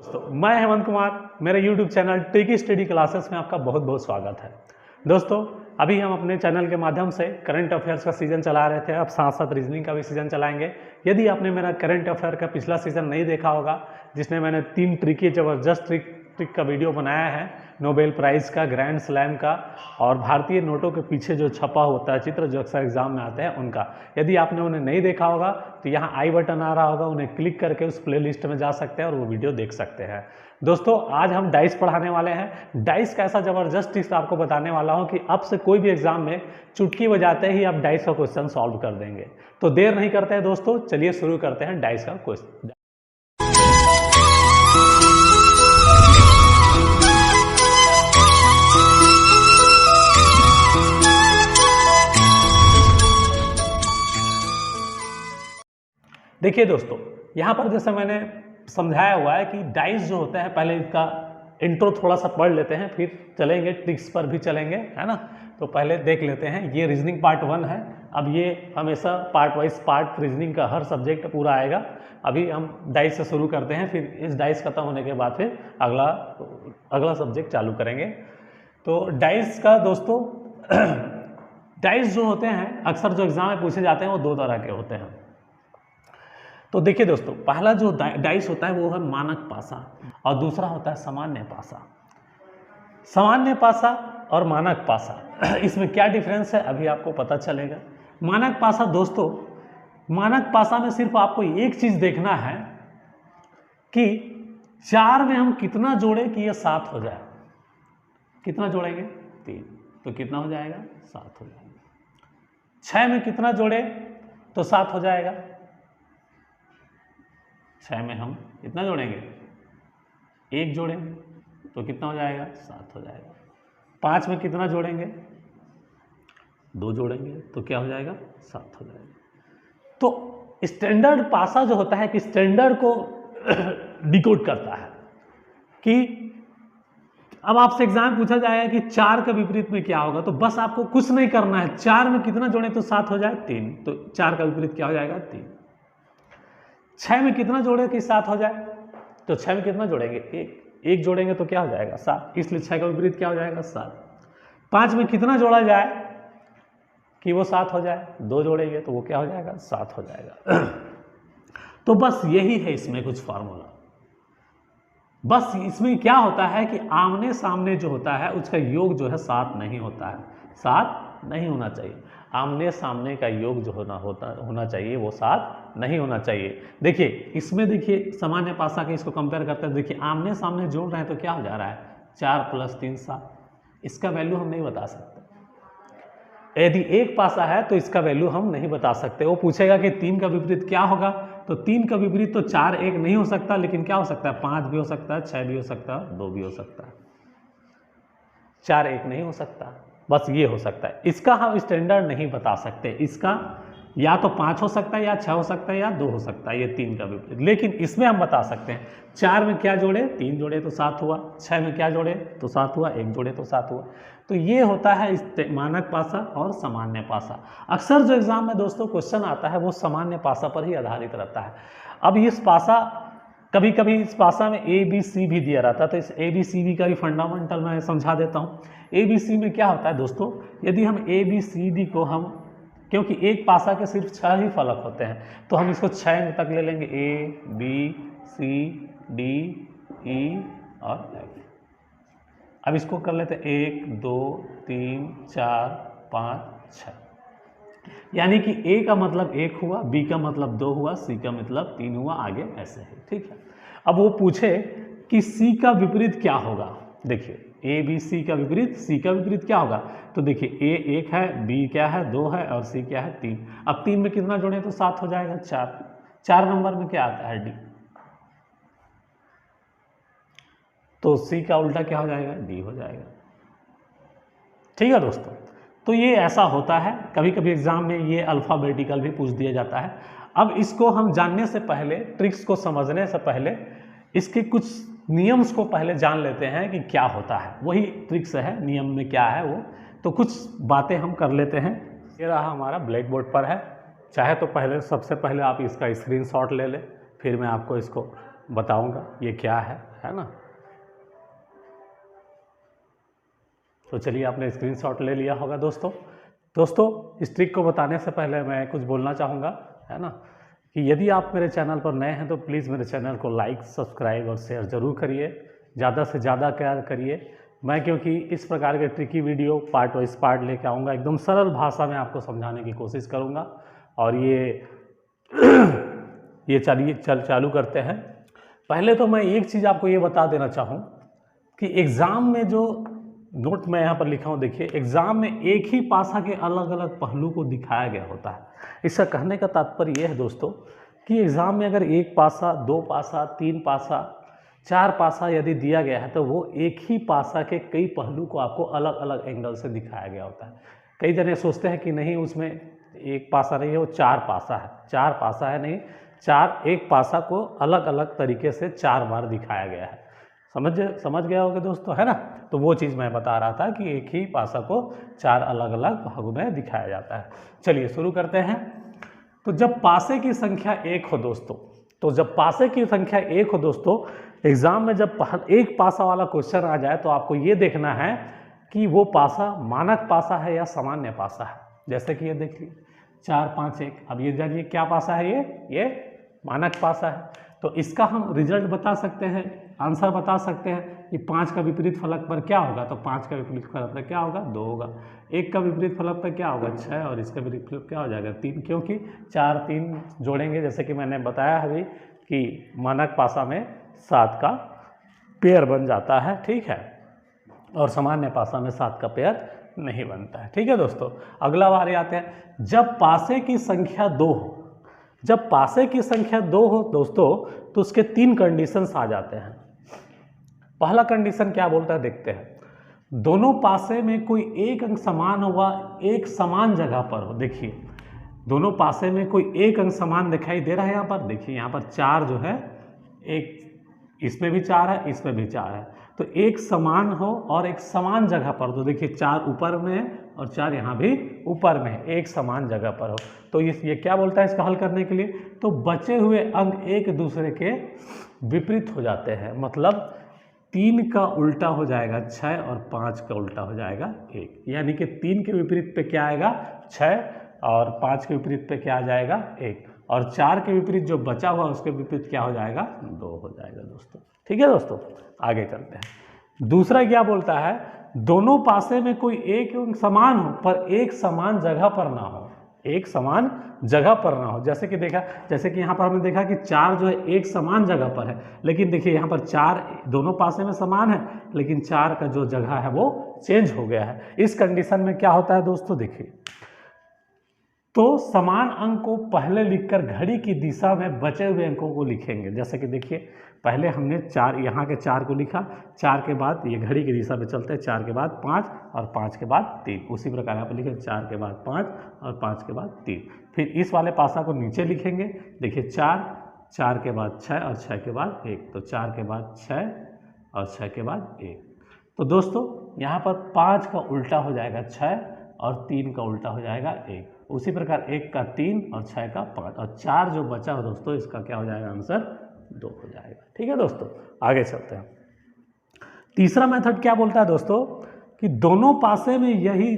तो मैं हेमंत कुमार, मेरे YouTube channel tricky study classes में आपका बहुत बहुत स्वागत है। दोस्तों, अभी हम अपने चैनल के माध्यम से करंट अफेयर्स का सीज़न चला रहे थे, अब साथ साथ रीजनिंग का भी सीज़न चलाएंगे। यदि आपने मेरा करंट अफेयर का पिछला सीज़न नहीं देखा होगा, जिसमें मैंने 3 ट्रिकी ज़बरदस्त ट्रिक का वीडियो बनाया है, नोबेल प्राइज़ का, ग्रैंड स्लैम का और भारतीय नोटों के पीछे जो छपा होता है चित्र जो अक्सर एग्जाम में आते हैं उनका, यदि आपने उन्हें नहीं देखा होगा तो यहाँ आई बटन आ रहा होगा, उन्हें क्लिक करके उस प्लेलिस्ट में जा सकते हैं और वो वीडियो देख सकते हैं। दोस्तों, आज हम डाइस पढ़ाने वाले हैं। डाइस का ऐसा ज़बरदस्त ट्रिक आपको बताने वाला हूँ कि अब से कोई भी एग्जाम में चुटकी बजाते ही आप डाइस का क्वेश्चन सॉल्व कर देंगे। तो देर नहीं करते हैं दोस्तों, चलिए शुरू करते हैं डाइस का क्वेश्चन। देखिए दोस्तों, यहाँ पर जैसे मैंने समझाया हुआ है कि डाइस जो होता है, पहले इसका इंट्रो थोड़ा सा पढ़ लेते हैं, फिर चलेंगे ट्रिक्स पर भी चलेंगे, है ना। तो पहले देख लेते हैं, ये रीजनिंग पार्ट 1 है। अब ये हमेशा पार्ट वाइज पार्ट रीजनिंग का हर सब्जेक्ट पूरा आएगा। अभी हम डाइस से शुरू करते हैं, फिर इस डाइस खत्म होने के बाद फिर अगला सब्जेक्ट चालू करेंगे। तो डाइस का दोस्तों डाइस जो होते हैं अक्सर जो एग्जाम में पूछे जाते हैं वो 2 तरह के होते हैं। तो देखिए दोस्तों, पहला जो डाइस होता है वो है मानक पासा और दूसरा होता है सामान्य पासा। सामान्य पासा और मानक पासा, इसमें क्या डिफरेंस है अभी आपको पता चलेगा। मानक पासा दोस्तों, मानक पासा में सिर्फ आपको एक चीज देखना है कि 4 में हम कितना जोड़े कि ये 7 हो जाए। कितना जोड़ेंगे? 3, तो कितना हो जाएगा? 7 हो जाएगा। 6 में कितना जोड़े तो 7 हो जाएगा? 6 में हम कितना जोड़ेंगे? 1 जोड़ेंगे तो कितना हो जाएगा? 7 हो जाएगा। 5 में कितना जोड़ेंगे? 2 जोड़ेंगे तो क्या हो जाएगा? 7 हो जाएगा। तो स्टैंडर्ड पासा जो होता है कि स्टैंडर्ड को डिकोड करता है कि अब आपसे एग्जाम पूछा जाएगा कि 4 का विपरीत में क्या होगा, तो बस आपको कुछ नहीं करना है। 4 में कितना जोड़े तो 7 हो जाए? 3, तो 4 का विपरीत क्या हो जाएगा? 3। 6 में कितना जोड़े कि 7 हो जाए, तो 6 में कितना जोड़ेंगे? 1 जोड़ेंगे तो क्या हो जाएगा? 7, इसलिए 6 का विपरीत क्या हो जाएगा? 7। 5 में कितना जोड़ा जाए कि वो 7 हो जाए? 2 जोड़ेंगे तो वो क्या हो जाएगा? 7 हो जाएगा। तो बस यही है इसमें कुछ फार्मूला। बस इसमें क्या होता है कि आमने सामने जो होता है उसका योग जो है 7 नहीं होता है, 7 नहीं होना चाहिए। आमने सामने का योग जो होना चाहिए वो 7 नहीं होना चाहिए। देखिए इसमें, देखिए सामान्य पासा के इसको कंपेयर करते हैं। देखिए आमने सामने जोड़ रहे हैं तो क्या हो जा रहा है? 4 + 3 7। इसका वैल्यू हम नहीं बता सकते। यदि एक पासा है तो इसका वैल्यू हम नहीं बता सकते। वो पूछेगा कि 3 का विपरीत क्या होगा, तो 3 का विपरीत तो 4 1 नहीं हो सकता, लेकिन क्या हो सकता है? 5 भी हो सकता है, 6 भी हो सकता है, 2 भी हो सकता है। 4 1 नहीं हो सकता, बस ये हो सकता है। इसका हम स्टैंडर्ड नहीं बता सकते। इसका या तो 5 हो सकता है, या 6 हो सकता है, या 2 हो सकता है, ये 3 का विपरीत। लेकिन इसमें हम बता सकते हैं 4 में क्या जोड़े? 3 जोड़े तो 7 हुआ। 6 में क्या जोड़े तो 7 हुआ। 1 जोड़े तो 7 हुआ। तो ये होता है मानक पासा और सामान्य पासा। अक्सर जो एग्जाम में दोस्तों क्वेश्चन आता है वो सामान्य पासा पर ही आधारित रहता है। अब इस पासा, कभी कभी इस पासा में ABC भी दिया रहता है, तो इस ABCD का भी फंडामेंटल मैं समझा देता हूँ। ABC में क्या होता है दोस्तों, यदि हम ABCD को हम, क्योंकक्योंकि एक पासा के सिर्फ 6 ही फलक होते हैं, तो हम इसको 6 तक ले लेंगे। A B C D E और F। अब इसको कर लेते हैं 1 2 3 4 5 6, यानी कि A का मतलब 1 हुआ, B का मतलब 2 हुआ, C का मतलब 3 हुआ, आगे ऐसे है। ठीक है। अब वो पूछे कि C का विपरीत क्या होगा। देखिए A B C का विपरीत, C का विपरीत क्या होगा, तो देखिए A 1 है, B क्या है 2 है, और C क्या है 3। अब 3 में कितना जोड़े तो 7 हो जाएगा? 4। 4 नंबर में क्या आता है? D। तो C का उल्टा क्या हो जाएगा? D हो जाएगा। ठीक है दोस्तों, तो ये ऐसा होता है। कभी कभी एग्जाम में ये अल्फ़ाबेटिकल भी पूछ दिया जाता है। अब इसको हम जानने से पहले, ट्रिक्स को समझने से पहले, इसके कुछ नियम्स को पहले जान लेते हैं कि क्या होता है। वही ट्रिक्स है, नियम में क्या है वो, तो कुछ बातें हम कर लेते हैं। ये रहा हमारा ब्लैक बोर्ड पर है। चाहे तो पहले, सबसे पहले आप इसका स्क्रीनशॉट ले लें, फिर मैं आपको इसको बताऊंगा ये क्या है ना। तो चलिए आपने स्क्रीनशॉट ले लिया होगा दोस्तों। इस ट्रिक को बताने से पहले मैं कुछ बोलना चाहूँगा, है ना, कि यदि आप मेरे चैनल पर नए हैं तो प्लीज़ मेरे चैनल को लाइक, सब्सक्राइब और शेयर ज़रूर करिए, ज़्यादा से ज़्यादा क्या करिए। मैं क्योंकि इस प्रकार के tricky video part wise part लेके आऊँगा, एकदम सरल भाषा में आपको समझाने की कोशिश करूँगा। और ये चलिए चालू करते हैं। पहले तो मैं एक चीज़ आपको ये बता देना चाहूँ कि एग्ज़ाम में जो नोट मैं यहाँ पर लिखा हूँ, देखिए एग्ज़ाम में एक ही पासा के अलग अलग पहलू को दिखाया गया होता है। इसका कहने का तात्पर्य यह है दोस्तों कि एग्ज़ाम में अगर एक पासा, दो पासा, तीन पासा, चार पासा यदि दिया गया है तो वो एक ही पासा के कई पहलू को आपको अलग अलग एंगल से दिखाया गया होता है। कई जने सोचते हैं कि नहीं उसमें एक पासा नहीं है, वो चार पासा है। चार पासा है नहीं, एक पासा को अलग अलग तरीके से 4 बार दिखाया गया है। समझ गया होगा दोस्तों, है ना। तो वो चीज़ मैं बता रहा था कि एक ही पासा को 4 अलग अलग भागों में दिखाया जाता है। चलिए शुरू करते हैं। तो जब पासे की संख्या 1 हो दोस्तों, एग्जाम में जब एक पासा वाला क्वेश्चन आ जाए तो आपको ये देखना है कि वो पासा मानक पासा है या सामान्य पासा है। जैसे कि ये देखिए 4 5 1, अब ये जानिए क्या पासा है, ये मानक पासा है। तो इसका हम रिजल्ट बता सकते हैं, आंसर बता सकते हैं कि 5 का विपरीत फलक पर क्या होगा, तो 5 का विपरीत फलक पर क्या होगा, 2 होगा। 1 का विपरीत फलक पर क्या होगा, 6, और इसका विपरीत फलक क्या हो जाएगा, 3, क्योंकि 4 3 जोड़ेंगे। जैसे कि मैंने बताया अभी कि मानक पासा में 7 का पेयर बन जाता है, ठीक है, और सामान्य पासा में 7 का पेयर नहीं बनता है, ठीक है दोस्तों। अगला बार आते हैं, जब पासे की संख्या 2 हो, दोस्तों तो उसके 3 कंडीशंस आ जाते हैं। पहला कंडीशन क्या बोलता है देखते हैं, दोनों पासे में कोई एक अंक समान हुआ, एक समान जगह पर हो। देखिए दोनों पासे में कोई एक अंक समान दिखाई दे रहा है। यहाँ पर देखिए, यहाँ पर 4 जो है, एक इसमें भी 4 है, इसमें भी 4 है, तो एक समान हो और एक समान जगह पर। तो देखिए 4 ऊपर में है और 4 यहाँ भी ऊपर में है, एक समान जगह पर हो। तो ये क्या बोलता है इसका हल करने के लिए, तो बचे हुए अंक एक दूसरे के विपरीत हो जाते हैं। मतलब 3 का उल्टा हो जाएगा 6 और 5 का उल्टा हो जाएगा 1, यानी कि 3 के विपरीत पे क्या आएगा, 6, और 5 के विपरीत पे क्या आ जाएगा, 1, और 4 के विपरीत जो बचा हुआ उसके विपरीत क्या हो जाएगा, 2 हो जाएगा दोस्तों, ठीक है दोस्तों। आगे चलते हैं। दूसरा क्या बोलता है, दोनों पासे में कोई एक अंक समान हो पर एक समान जगह पर ना हो, एक समान जगह पर ना हो। जैसे कि यहाँ पर हमने देखा कि 4 जो है एक समान जगह पर है, लेकिन देखिए यहाँ पर 4 दोनों पासे में समान है, लेकिन 4 का जो जगह है वो चेंज हो गया है। इस कंडीशन में क्या होता है दोस्तों, देखिए तो समान अंक को पहले लिखकर घड़ी की दिशा में बचे हुए अंकों को लिखेंगे। जैसे कि देखिए पहले हमने 4 यहाँ के 4 को लिखा, 4 के बाद ये घड़ी की दिशा में चलते हैं, 4 के बाद 5 और 5 के बाद 3, उसी प्रकार यहाँ पर लिखे 4 के बाद 5 और 5 के बाद 3। फिर इस वाले पासा को नीचे लिखेंगे, देखिए 4 के बाद 6 और 6 के बाद 1, तो 4 के बाद 6 और 6 के बाद 1। तो दोस्तों यहाँ पर 5 का उल्टा हो जाएगा 6 और 3 का उल्टा हो जाएगा 1। उसी प्रकार 1 का 3 और 6 का 5 और 4 जो बचा हो दोस्तों, इसका क्या हो जाएगा, आंसर 2 हो जाएगा, ठीक है दोस्तों। आगे चलते हैं। तीसरा मेथड क्या बोलता है दोस्तों, कि दोनों पासे में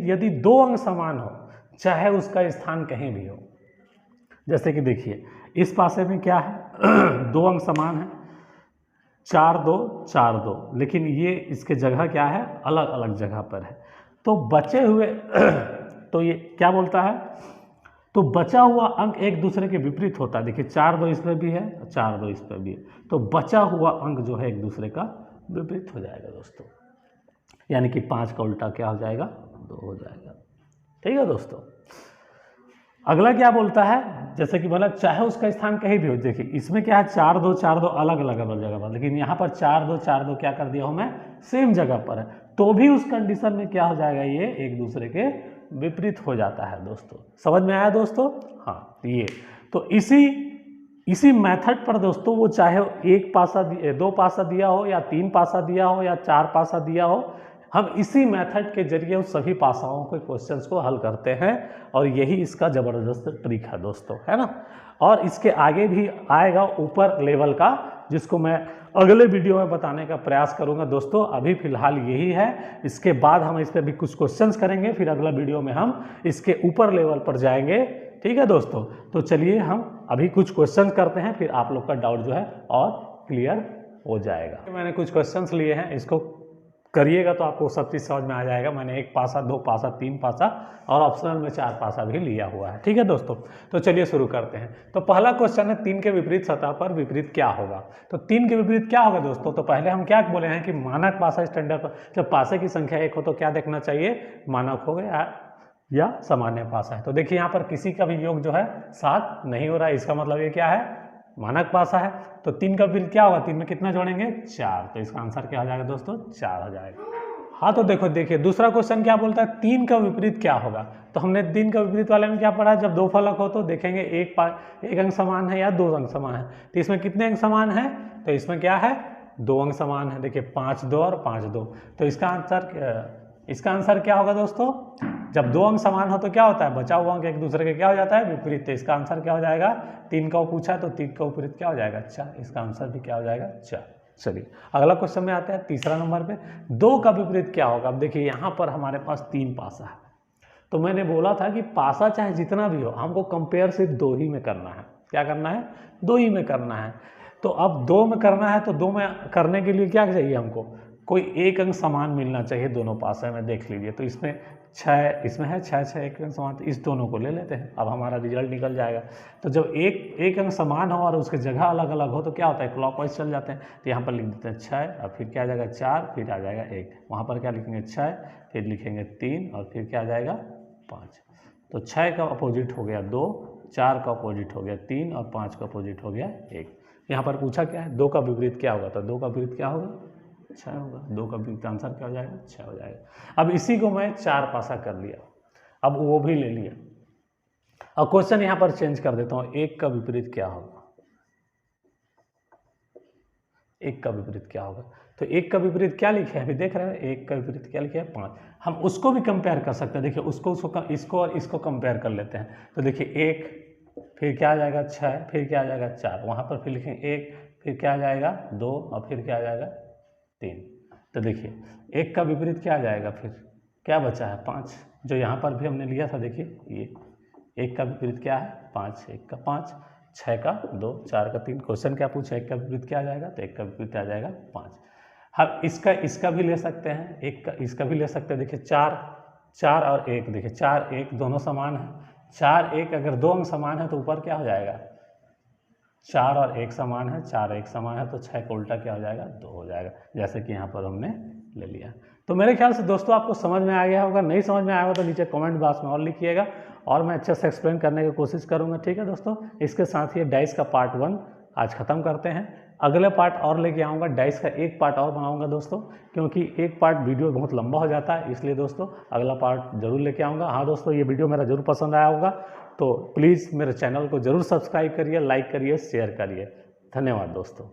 यदि 2 अंक समान हो, चाहे उसका स्थान कहीं भी हो। जैसे कि देखिए इस पासे में क्या है, 2 अंक समान है, 4 2 4 2, लेकिन ये इसके जगह क्या है, अलग अलग जगह पर है। तो बचे हुए तो ये क्या बोलता है, तो बचा हुआ अंक एक दूसरे के विपरीत होता है। देखिए 4 2 इस पर भी है, 4 2 इस पर भी है, तो बचा हुआ अंक जो है एक दूसरे का विपरीत हो जाएगा दोस्तों, यानी कि 5 का उल्टा क्या हो जाएगा, 2 हो जाएगा, ठीक है दोस्तों। अगला क्या बोलता है, जैसे कि बोला चाहे उसका स्थान कहीं भी हो। देखिए इसमें क्या है, 4 2 4 2 अलग अलग जगह पर, लेकिन यहाँ पर 4 2 क्या कर दिया हूँ मैं, सेम जगह पर है, तो भी उस कंडीशन में क्या हो जाएगा, ये एक दूसरे के विपरीत हो जाता है दोस्तों। समझ में आया दोस्तों, हाँ। ये तो इसी मेथड पर दोस्तों, वो चाहे 1 पासा 2 पासा दिया हो या 3 पासा दिया हो या 4 पासा दिया हो, हम इसी मेथड के जरिए उन सभी पासाओं के क्वेश्चंस को हल करते हैं और यही इसका ज़बरदस्त ट्रिक है दोस्तों, है ना। और इसके आगे भी आएगा ऊपर लेवल का, जिसको मैं अगले वीडियो में बताने का प्रयास करूंगा दोस्तों। अभी फिलहाल यही है, इसके बाद हम इस पर भी कुछ क्वेश्चंस करेंगे, फिर अगला वीडियो में हम इसके ऊपर लेवल पर जाएंगे, ठीक है दोस्तों। तो चलिए हम अभी कुछ क्वेश्चन करते हैं, फिर आप लोग का डाउट जो है और क्लियर हो जाएगा। मैंने कुछ क्वेश्चंस लिए हैं, इसको करिएगा तो आपको सब चीज़ समझ में आ जाएगा। मैंने 1 पासा, 2 पासा, 3 पासा और ऑप्शनल में 4 पासा भी लिया हुआ है, ठीक है दोस्तों। तो चलिए शुरू करते हैं। तो पहला क्वेश्चन है 3 के विपरीत सतह पर विपरीत क्या होगा। तो 3 के विपरीत क्या होगा दोस्तों, तो पहले हम क्या बोले हैं कि मानक पासा स्टैंडर्ड पर जब पासे की संख्या 1 हो तो क्या देखना चाहिए, मानक हो गया या सामान्य पासा है। तो देखिए यहाँ पर किसी का भी योग जो है 7 नहीं हो रहा है, इसका मतलब ये क्या है, मानक पासा है। तो 3 का विपरीत क्या होगा, 3 में कितना जोड़ेंगे, 4। तो इसका आंसर क्या हो जाएगा दोस्तों, 4 हो जाएगा। हाँ तो देखो, देखिए दूसरा क्वेश्चन क्या बोलता है, 3 का विपरीत क्या होगा। तो हमने 3 का विपरीत वाले में क्या पढ़ा, जब 2 फलक हो तो देखेंगे एक अंक समान है या 2 अंक समान है। तो इसमें कितने अंक समान है, तो इसमें क्या है, 2 अंक समान है। देखिए 5 2 और 5 2। तो इसका आंसर क्या होगा दोस्तों, जब 2 अंक समान हो तो क्या होता है, बचा हुआ अंक एक दूसरे के क्या हो जाता है, विपरीत। तो इसका आंसर क्या हो जाएगा, 3 का पूछा है तो 3 का विपरीत क्या हो जाएगा, 4। इसका आंसर भी क्या हो जाएगा, 4। चलिए अगला क्वेश्चन में आते हैं, तीसरा नंबर पे 2 का विपरीत क्या होगा। अब देखिए यहाँ पर हमारे पास 3 पासा है, तो मैंने बोला था कि पासा चाहे जितना भी हो हमको कंपेयर सिर्फ 2 ही में करना है। क्या करना है, 2 ही में करना है। तो अब 2 में करना है तो 2 में करने के लिए क्या चाहिए, हमको कोई एक अंक समान मिलना चाहिए दोनों पासे में। देख लीजिए, तो इसमें 6, इसमें है 6 6 एक अंक समान, तो इस दोनों को ले लेते हैं, अब हमारा रिजल्ट निकल जाएगा। तो जब एक अंक समान हो और उसके जगह अलग अलग हो तो क्या होता है, क्लॉकवाइज चल जाते हैं। तो यहाँ पर लिख देते हैं 6 और फिर क्या आ जाएगा 4, फिर आ जाएगा 1। वहाँ पर क्या लिखेंगे 6, फिर लिखेंगे 3 और फिर क्या आ जाएगा 5। तो 6 का अपोजिट हो गया 2, 4 का अपोजिट हो गया 3 और 5 का अपोजिट हो गया 1। यहाँ पर पूछा क्या है, 2 का विपरीत क्या होगा, तो 2 का विपरीत क्या होगा, 6 होगा। 2 का विपरीत आंसर क्या हो जाएगा, 6 हो जाएगा। अब इसी को मैं 4 पासा कर लिया, अब वो भी ले लिया। अब क्वेश्चन यहाँ पर चेंज कर देता हूँ, 1 का विपरीत क्या होगा, 1 का विपरीत क्या होगा। तो 1 का विपरीत क्या लिखे हैं, अभी देख रहे हैं, 1 का विपरीत क्या लिखे हैं, 5। हम उसको भी कंपेयर कर सकते हैं। देखिए इसको और इसको कंपेयर कर लेते हैं। तो देखिए 1, फिर क्या आ जाएगा 6, फिर क्या आ जाएगा 4, वहाँ पर फिर लिखेंगे 1, फिर क्या आ जाएगा 2 और फिर क्या आ जाएगा 3। तो देखिए 1 का विपरीत क्या आ जाएगा, फिर क्या बचा है 5, जो यहाँ पर भी हमने लिया था। देखिए ये 1 का विपरीत क्या है, 5, 1 का 5, 6 का 2, 4 का 3। क्वेश्चन क्या पूछा, 1 का विपरीत क्या आ जाएगा, तो 1 का विपरीत आ जाएगा 5। हम इसका भी ले सकते हैं, 1 का इसका भी ले सकते हैं। देखिए 4 और 1, देखिए 4 1 दोनों समान है। 4 1 अगर 2 अंक समान है तो ऊपर क्या हो जाएगा, 4 और 1 समान है, 4 1 समान है, तो 6 का उल्टा क्या हो जाएगा, 2 हो जाएगा, जैसे कि यहाँ पर हमने ले लिया। तो मेरे ख्याल से दोस्तों आपको समझ में आ गया होगा। नहीं समझ में आया होगा तो नीचे कमेंट बॉक्स में और लिखिएगा और मैं अच्छे से एक्सप्लेन करने की कोशिश करूँगा, ठीक है दोस्तों। इसके साथ ही डाइस का पार्ट 1 आज ख़त्म करते हैं। अगले पार्ट और लेके आऊँगा, डाइस का एक पार्ट और बनाऊँगा दोस्तों, क्योंकि एक पार्ट वीडियो बहुत लंबा हो जाता है, इसलिए दोस्तों अगला पार्ट जरूर लेके आऊँगा। हाँ दोस्तों, ये वीडियो मेरा जरूर पसंद आया होगा तो प्लीज़ मेरे चैनल को ज़रूर सब्सक्राइब करिए, लाइक करिए, शेयर करिए। धन्यवाद दोस्तों।